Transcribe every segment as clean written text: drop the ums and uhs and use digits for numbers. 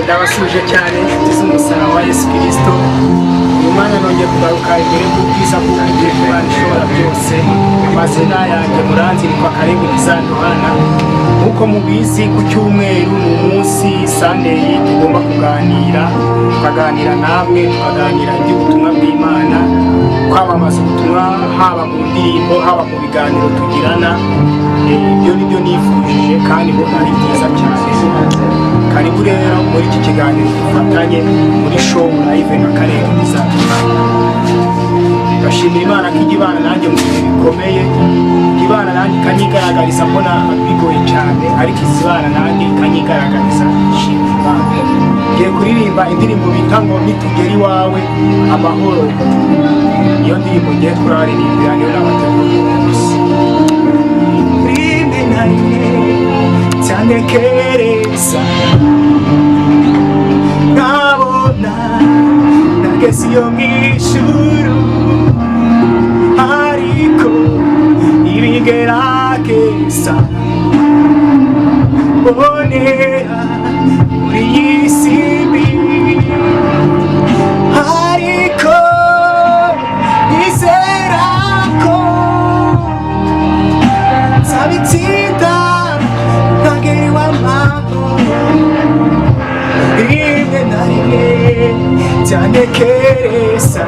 ndabasuje cyane z'umusaraba wa Yesu Kristo. Imana nongeye kugaruka imbere y'ubwiza bw'Imana ishobora byose. Amazina yanjye muranzi kwa KalebulATuririmbiye. Nkuko mubizi ku cyumweru mu munsi Sunday tugomba tukaganira namwe, tukaganira iby'ubutumwa bw'Imana, kwamamaza ubutumwa haba mu ndirimbo, haba mu biganiro tugirana. Ibyo nibyo nifujije kandi mbona ari byiza cyane. Karibu rero muri iki kiganiro dufatanye muri show live na KalebulATuririmbiye. Bashimira Imana ko igibana nanjye mu bihe bikomeye, igibana nanjye kanyigaragariza mbona bigoye cyane, ariko izibana nanjye kanyigaragariza shimira Imana. Ngiye kuririmba indirimbo bita ngo nitugera iwawe amahoro. Iyo ndirimbo ngiye kuraririmbira niyo nabateguriye umunsi. Rimwe na rimwe cyantekereza nkabona nageze iyo mw'ijuru, ariko ibigerageza mbonera muri iyi si mbi, ariko nizera ko nzabitsinda nkagera iw'amahoro. Rimwe na rimwe cyantekereza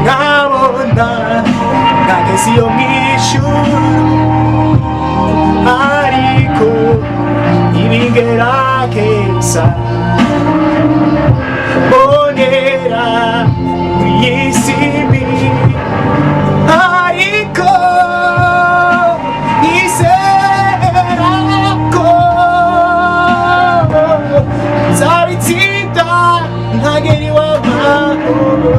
nkabona nageze iyo mw'ijuru, ariko ibigerageza mbonera muri iyi si mbi, ariko nizera ko nzabitsinda nkagera iw'amahoro.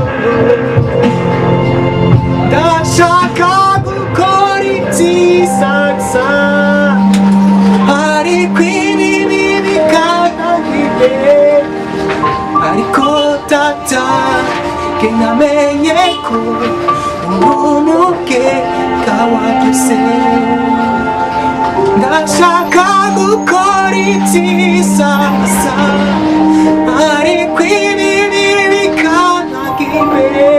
Ndashaka gukora ibyiza gusa, ariko ibibi bikananira, ariko data ke namenye ko ubuntu bwe bwawaduze. Ndashaka gukora ibyiza gusa, ariko ibibi bikananira,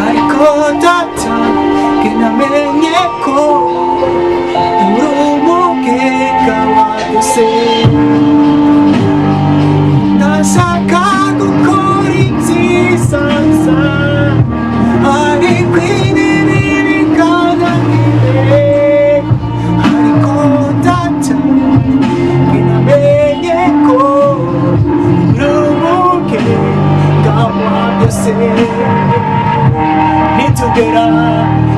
ariko data ke namenye ko ubuntu bwe bwawaduze. Ndashaka gukora ibyiza gusa, ariko ibibi bikananira, ariko data ke namenye ko ubuntu bwe bwawaduze. Nitugera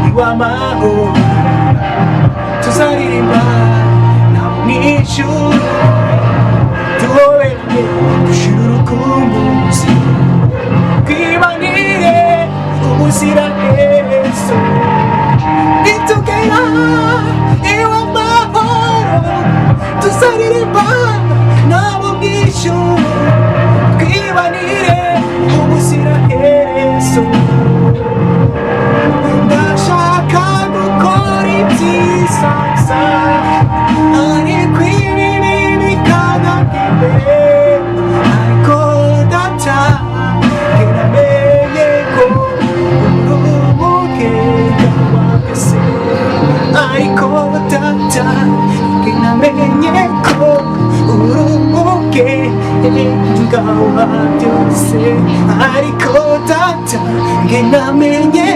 iw'amahoro tuzaririmba nabo mw'ijuru, duhoberane dushira urukumbuzi, twibanire ubuziraherezo. Nitugera iw'amahoro tuzaririmba nabo mw'ijuru, twibanire ubuziraherezo. Ndashaka gukora ibyiza gusa, ariko ibibi bikananira, ariko data ke namenye ko ubuntu bwe bwawaduze. Ariko data ke namenye ko ubuntu bwe bwawaduze. Ariko data ke namenye